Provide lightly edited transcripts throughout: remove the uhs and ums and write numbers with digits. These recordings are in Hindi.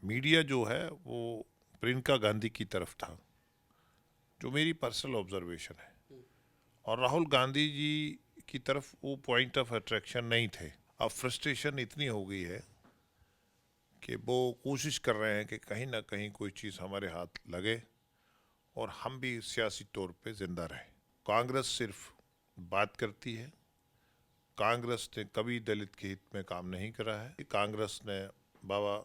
मीडिया जो है वो प्रियंका गांधी की तरफ था, जो मेरी पर्सनल ऑब्जर्वेशन है, और राहुल गांधी जी की तरफ वो पॉइंट ऑफ अट्रैक्शन नहीं थे। अब फ्रस्ट्रेशन इतनी हो गई है कि वो कोशिश कर रहे हैं कि कहीं ना कहीं कोई चीज़ हमारे हाथ लगे और हम भी सियासी तौर पे जिंदा रहें। कांग्रेस सिर्फ बात करती है। कांग्रेस ने कभी दलित के हित में काम नहीं करा है। कांग्रेस ने बाबा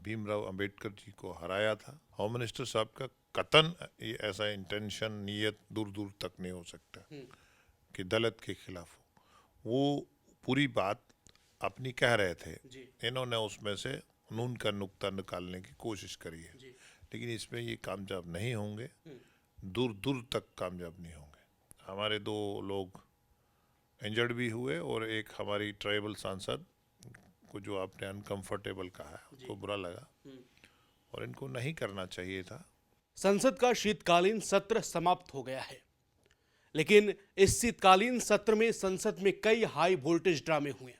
भीमराव अंबेडकर जी को हराया था। होम मिनिस्टर साहब का कतन ये ऐसा इंटेंशन, नीयत दूर दूर तक नहीं हो सकता कि दलित के खिलाफ हो। वो पूरी बात अपनी कह रहे थे, इन्होंने उसमें से नून का नुक्ता निकालने की कोशिश करी है, लेकिन इसमें ये कामयाब नहीं होंगे, दूर दूर तक कामयाब नहीं होंगे। हमारे 2 लोग इंजर्ड भी हुए और एक हमारी ट्राइबल सांसद को, जो आपने अनकंफर्टेबल कहा है, उनको बुरा लगा और इनको नहीं करना चाहिए था। संसद का शीतकालीन सत्र समाप्त हो गया है, लेकिन इस शीतकालीन सत्र में संसद में कई हाई वोल्टेज ड्रामे हुए।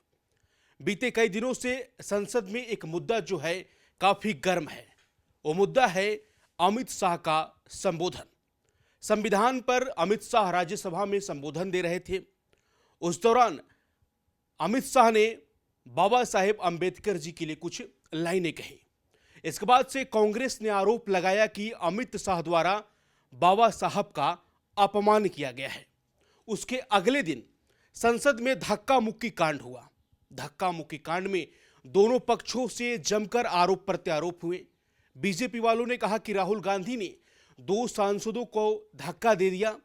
बीते कई दिनों से संसद में एक मुद्दा जो है काफी गर्म है। वो मुद्दा है अमित शाह का संबोधन। संविधान पर अमित शाह राज्यसभा में संबोधन दे रहे थे। उस दौरान अमित शाह ने बाबा साहेब अंबेडकर जी के लिए कुछ लाइनें कही। इसके बाद से कांग्रेस ने आरोप लगाया कि अमित शाह द्वारा बाबा साहब का अपमान किया गया है। उसके अगले दिन संसद में धक्का मुक्की कांड हुआ। धक्का मुक्की कांड में दोनों पक्षों से जमकर आरोप प्रत्यारोप हुए। बीजेपी वालों ने कहा कि राहुल गांधी ने 2 सांसदों को धक्का दे दिया।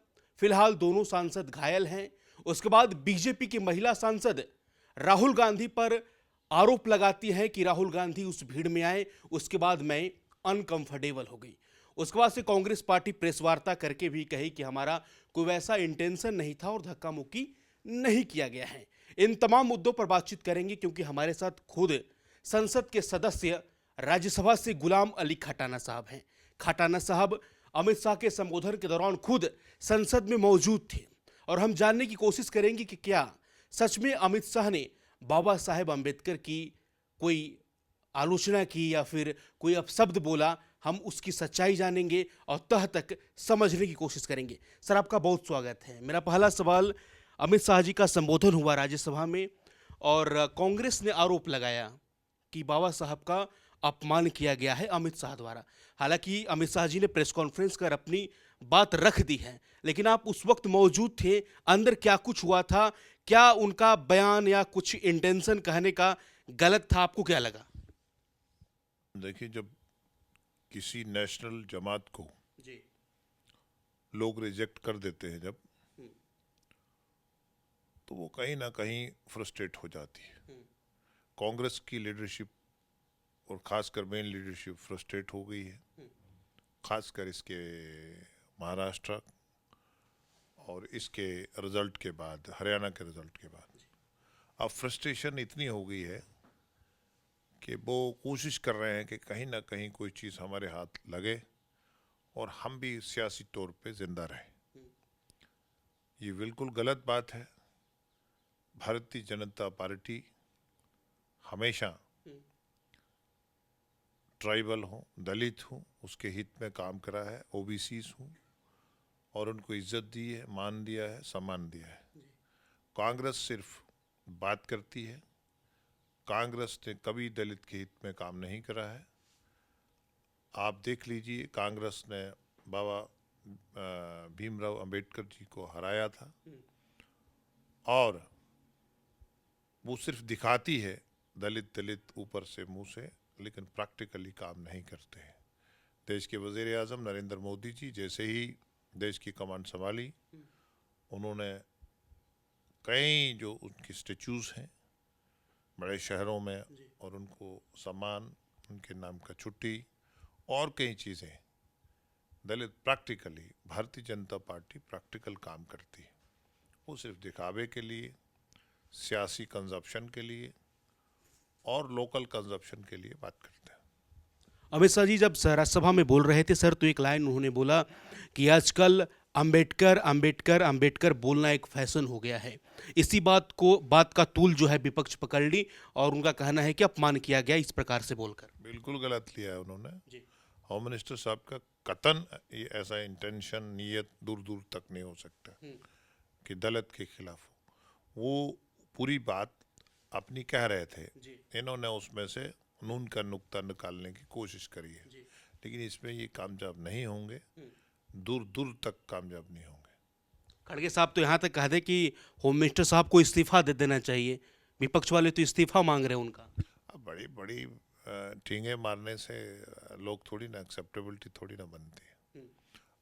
फिलहाल दोनों सांसद घायल हैं। उसके बाद बीजेपी की महिला सांसद राहुल गांधी पर आरोप लगाती है कि राहुल गांधी उस भीड़ में आए, उसके बाद मैं अनकंफर्टेबल हो गई। उसके बाद से कांग्रेस पार्टी प्रेस वार्ता करके भी कही कि हमारा कोई वैसा इंटेंशन नहीं था और धक्का मुक्की नहीं किया गया है। इन तमाम मुद्दों पर बातचीत करेंगे, क्योंकि हमारे साथ खुद संसद के सदस्य राज्यसभा से गुलाम अली खटाना साहब हैं। खटाना साहब अमित शाह के संबोधन के दौरान खुद संसद में मौजूद थे और हम जानने की कोशिश करेंगे कि क्या सच में अमित शाह ने बाबा साहेब अंबेडकर की कोई आलोचना की या फिर कोई अपशब्द बोला। हम उसकी सच्चाई जानेंगे और तह तक समझने की कोशिश करेंगे। सर, आपका बहुत स्वागत है। मेरा पहला सवाल, अमित शाह जी का संबोधन हुआ राज्यसभा में और कांग्रेस ने आरोप लगाया कि बाबा साहब का अपमान किया गया है अमित शाह द्वारा। हालांकि अमित शाह जी ने प्रेस कॉन्फ्रेंस कर अपनी बात रख दी है, लेकिन आप उस वक्त मौजूद थे। अंदर क्या कुछ हुआ था? क्या उनका बयान या कुछ इंटेंशन कहने का गलत था? आपको क्या लगा? देखिए, जब किसी नेशनल जमात को जी लोग रिजेक्ट कर देते हैं जब, तो वो कहीं ना कहीं फ्रस्ट्रेट हो जाती है। कांग्रेस की लीडरशिप और खासकर मेन लीडरशिप फ्रस्ट्रेट हो गई है, खासकर इसके महाराष्ट्र और इसके रिजल्ट के बाद, हरियाणा के रिजल्ट के बाद। अब फ्रस्ट्रेशन इतनी हो गई है कि वो कोशिश कर रहे हैं कि कहीं ना कहीं कोई चीज़ हमारे हाथ लगे और हम भी सियासी तौर पे जिंदा रहें। ये बिल्कुल गलत बात है। भारतीय जनता पार्टी हमेशा ट्राइबल हो, दलित हो, उसके हित में काम करा है। ओबीसीज हूँ और उनको इज्जत दी है, मान दिया है, सम्मान दिया है। कांग्रेस सिर्फ बात करती है। कांग्रेस ने कभी दलित के हित में काम नहीं करा है। आप देख लीजिए, कांग्रेस ने बाबा भीमराव अंबेडकर जी को हराया था और वो सिर्फ दिखाती है दलित ऊपर से मुंह से, लेकिन प्रैक्टिकली काम नहीं करते हैं। देश के वज़ीर आज़म नरेंद्र मोदी जी जैसे ही देश की कमान संभाली, उन्होंने कई जो उनकी स्टेचूज़ हैं बड़े शहरों में, और उनको सम्मान, उनके नाम का छुट्टी और कई चीज़ें, दलित practically, Bharatiya Janata party practical काम करती है। वो सिर्फ दिखावे के लिए, सियासी कंजप्शन के लिए और लोकल कंजप्शन के लिए बात करते हैं। अमित शाह जी जब राज्यसभा में बोल रहे थे सर, तो एक लाइन उन्होंने बोला कि आजकल अंबेडकर अंबेडकर अंबेडकर बोलना एक फैशन हो गया है। इसी बात का तूल जो है विपक्ष पकड़ ली और उनका कहना है कि अपमान किया गया इस प्रकार से बोलकर। बिल्कुल गलत लिया है उन्होंने। जी। होम मिनिस्टर साहब का कतन ये ऐसा इंटेंशन नीयत दूर दूर तक नहीं हो सकता कि दलित के खिलाफ हो। वो पूरी बात अपनी कह रहे थे, जी। इन्होंने उसमें से नून का नुक्ता निकालने की कोशिश करी है, जी। लेकिन इसमें ये कामयाब नहीं होंगे, दूर दूर तक कामयाब नहीं होंगे। खड़गे साहब तो यहाँ तक कह दे कि होम मिनिस्टर साहब को इस्तीफा दे देना चाहिए। विपक्ष वाले तो इस्तीफा मांग रहे हैं उनका। अब बड़ी बड़ी ठींगे मारने से लोग थोड़ी ना एक्सेप्टेबिलिटी थोड़ी ना बनती है।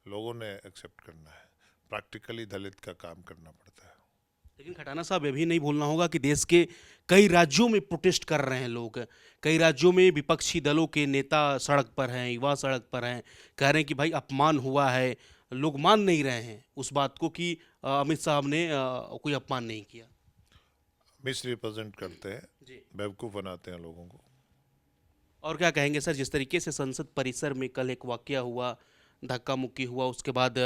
लोगों ने एक्सेप्ट करना है, प्रैक्टिकली दलित का काम करना पड़ता है। लेकिन खटाना साहब ये भी नहीं भूलना होगा कि देश के कई राज्यों में प्रोटेस्ट कर रहे हैं लोग। कई राज्यों में विपक्षी दलों के नेता सड़क पर हैं, युवा सड़क पर हैं, कह रहे हैं कि भाई अपमान हुआ है। लोग मान नहीं रहे हैं उस बात को कि अमित साहब ने कोई अपमान नहीं किया। मिस रिप्रेजेंट करते हैं, जी। बेवकूफ़ बनाते हैं लोगों को। और क्या कहेंगे सर, जिस तरीके से संसद परिसर में कल एक वाकया हुआ, धक्का मुक्की हुआ, उसके बाद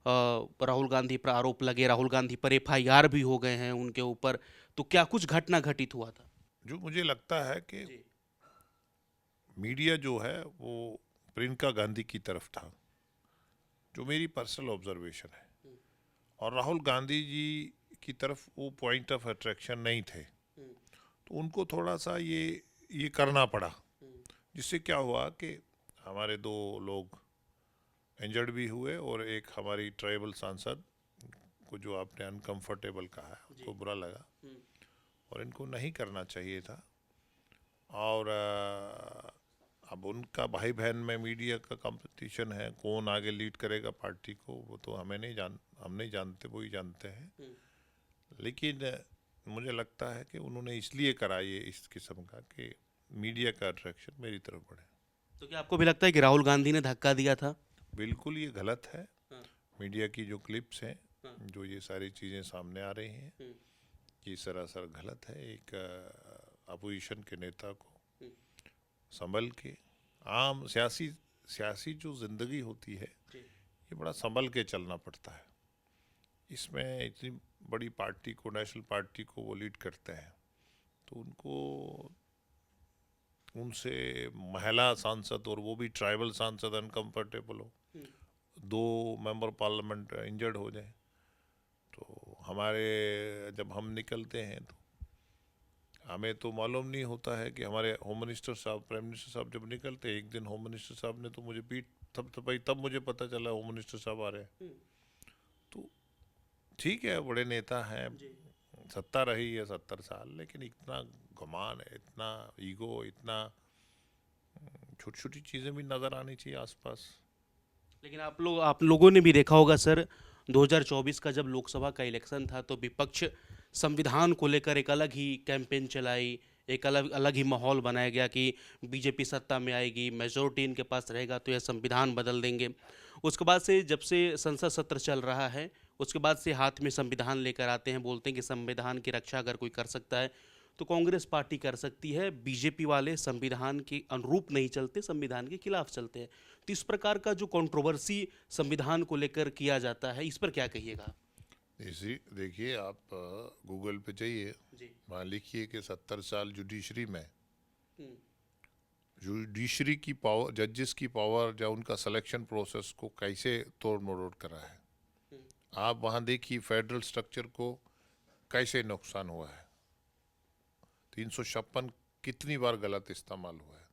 राहुल गांधी पर आरोप लगे, राहुल गांधी पर एफआईआर भी हो गए हैं उनके ऊपर, तो क्या कुछ घटना घटित हुआ था? जो मुझे लगता है कि जी। मीडिया जो है वो प्रियंका गांधी की तरफ था, जो मेरी पर्सनल ऑब्जर्वेशन है, और राहुल गांधी जी की तरफ वो पॉइंट ऑफ अट्रैक्शन नहीं थे, तो उनको थोड़ा सा ये करना पड़ा, जिससे क्या हुआ कि हमारे दो लोग इंजर्ड भी हुए और एक हमारी ट्राइबल सांसद को, जो आपने अनकंफर्टेबल कहा है, उनको बुरा लगा और इनको नहीं करना चाहिए था। और अब उनका भाई बहन में मीडिया का कंपटीशन है, कौन आगे लीड करेगा पार्टी को, वो तो हम नहीं जानते, वो ही जानते हैं। लेकिन मुझे लगता है कि उन्होंने इसलिए करा ये इस किस्म का कि मीडिया का अट्रैक्शन मेरी तरफ बढ़े। तो क्या आपको भी लगता है कि राहुल गांधी ने धक्का दिया था? बिल्कुल ये गलत है। मीडिया की जो क्लिप्स हैं, जो ये सारी चीज़ें सामने आ रही हैं, ये सरासर गलत है। एक अपोजिशन के नेता को संभल के, आम सियासी जो ज़िंदगी होती है, ये बड़ा संभल के चलना पड़ता है। इसमें इतनी बड़ी पार्टी को, नेशनल पार्टी को वो लीड करते हैं, तो उनसे महिला सांसद, और वो भी ट्राइबल सांसद, अनकंफर्टेबल हो, 2 मेंबर पार्लियामेंट इंजर्ड हो जाए, तो जब हम निकलते हैं तो हमें तो मालूम नहीं होता है कि हमारे होम मिनिस्टर साहब, प्राइम मिनिस्टर साहब जब निकलते, एक दिन होम मिनिस्टर साहब ने तो मुझे पीठ थपथपाई, तब मुझे पता चला होम मिनिस्टर साहब आ रहे हैं। तो ठीक है, बड़े नेता हैं, सत्ता रही है 70 साल, लेकिन इतना गुमान है, इतना ईगो, इतना छोटी छोटी चीज़ें भी नज़र आनी चाहिए आसपास। लेकिन आप लोगों ने भी देखा होगा सर, 2024 का जब लोकसभा का इलेक्शन था तो विपक्ष संविधान को लेकर एक अलग ही कैंपेन चलाई, एक अलग अलग ही माहौल बनाया गया कि बीजेपी सत्ता में आएगी, मेजोरिटी इनके पास रहेगा तो यह संविधान बदल देंगे। उसके बाद से, जब से संसद सत्र चल रहा है, उसके बाद से हाथ में संविधान लेकर आते हैं, बोलते हैं कि संविधान की रक्षा अगर कोई कर सकता है तो कांग्रेस पार्टी कर सकती है। बीजेपी वाले संविधान के अनुरूप नहीं चलते, संविधान के खिलाफ चलते हैं। तो इस प्रकार का जो कंट्रोवर्सी संविधान को लेकर किया जाता है, इस पर क्या कहिएगा? देखिए, आप गूगल पे जाइए, वहाँ लिखिए कि 70 साल जुडिशरी में, जुडिशरी की पावर, जजेस की पावर या उनका सिलेक्शन प्रोसेस को कैसे तोड़ मरोड़ करा है। आप वहाँ देखिए फेडरल स्ट्रक्चर को कैसे नुकसान हुआ है। 356 कितनी बार गलत इस्तेमाल हुआ है,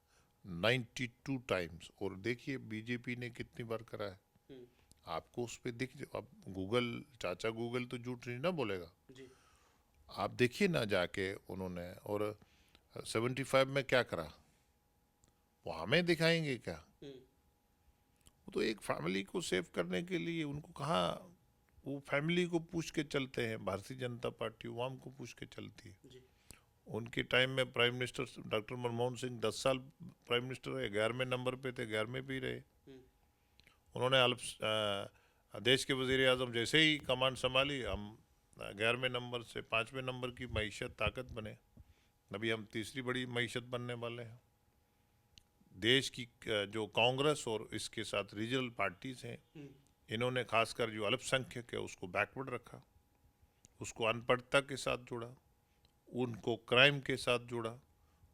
92 टाइम्स। और देखिए बीजेपी ने कितनी बार करा है। आपको उस पर अब चाचा गूगल तो झूठ नहीं ना बोलेगा। आप देखिए ना जाके उन्होंने, और 75 में क्या करा, वो हमें दिखाएंगे क्या? वो तो एक फैमिली को सेव करने के लिए, उनको कहाँ, वो फैमिली को पूछ के चलते हैं। भारतीय जनता पार्टी वाम को पूछ के चलती है। उनके टाइम में prime minister doctor Manmohan Singh 10 साल प्राइम मिनिस्टर रहे, 11वें नंबर पे थे, 11वें भी रहे। उन्होंने देश के वज़ीर आज़म जैसे ही कमान संभाली, हम 11वें नंबर से 5वें नंबर की मईशत ताकत बने। अभी हम तीसरी बड़ी मईशत बनने वाले हैं। देश की जो कांग्रेस और इसके साथ रीजनल पार्टीज हैं, इन्होंने खासकर जो अल्पसंख्यक है उसको बैकवर्ड रखा, उसको अनपढ़ता के साथ जोड़ा, उनको क्राइम के साथ जोड़ा,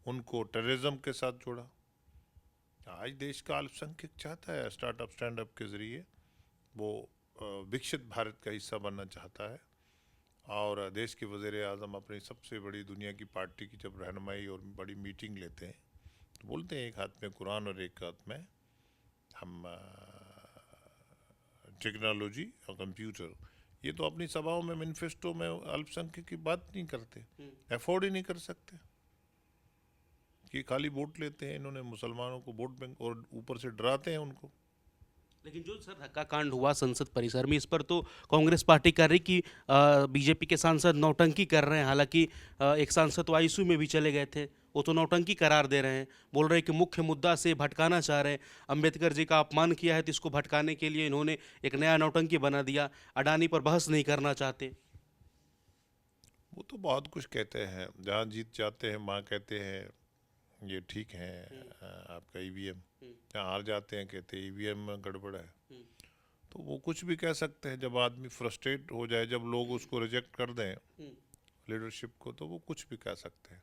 उनको टेररिज्म के साथ जोड़ा। आज देश का अल्पसंख्यक चाहता है स्टार्टअप स्टैंड अप के ज़रिए वो विकसित भारत का हिस्सा बनना चाहता है। और देश के वज़ीर आज़म अपनी सबसे बड़ी दुनिया की पार्टी की जब रहनुमाई और बड़ी मीटिंग लेते हैं तो बोलते हैं एक हाथ में कुरान और एक हाथ में हम टेक्नोलॉजी और कंप्यूटर। ये तो अपनी सभाओं में मैनिफेस्टो में अल्पसंख्यक की बात नहीं करते, अफोर्ड ही नहीं कर सकते कि खाली वोट लेते हैं इन्होंने मुसलमानों को वोट बैंक और ऊपर से डराते हैं उनको। लेकिन जो सर हत्याकांड हुआ संसद परिसर में, इस पर तो कांग्रेस पार्टी कर रही कि बीजेपी के सांसद नौटंकी कर रहे हैं। हालांकि एक सांसद तो आईसीयू में भी चले गए थे, वो तो नौटंकी करार दे रहे हैं, बोल रहे हैं कि मुख्य मुद्दा से भटकाना चाह रहे हैं। अंबेडकर जी का अपमान किया है तो इसको भटकाने के लिए इन्होंने एक नया नौटंकी बना दिया। अडानी पर बहस नहीं करना चाहते। वो तो बहुत कुछ कहते हैं, जहाँ जीत जाते हैं वहाँ कहते हैं ये ठीक है आपका ईवीएम, जहाँ हार जाते हैं कहते हैं ईवीएम में गड़बड़ है। तो वो कुछ भी कह सकते हैं। जब आदमी फ्रस्ट्रेट हो जाए, जब लोग उसको रिजेक्ट कर दें लीडरशिप को, तो वो कुछ भी कह सकते हैं।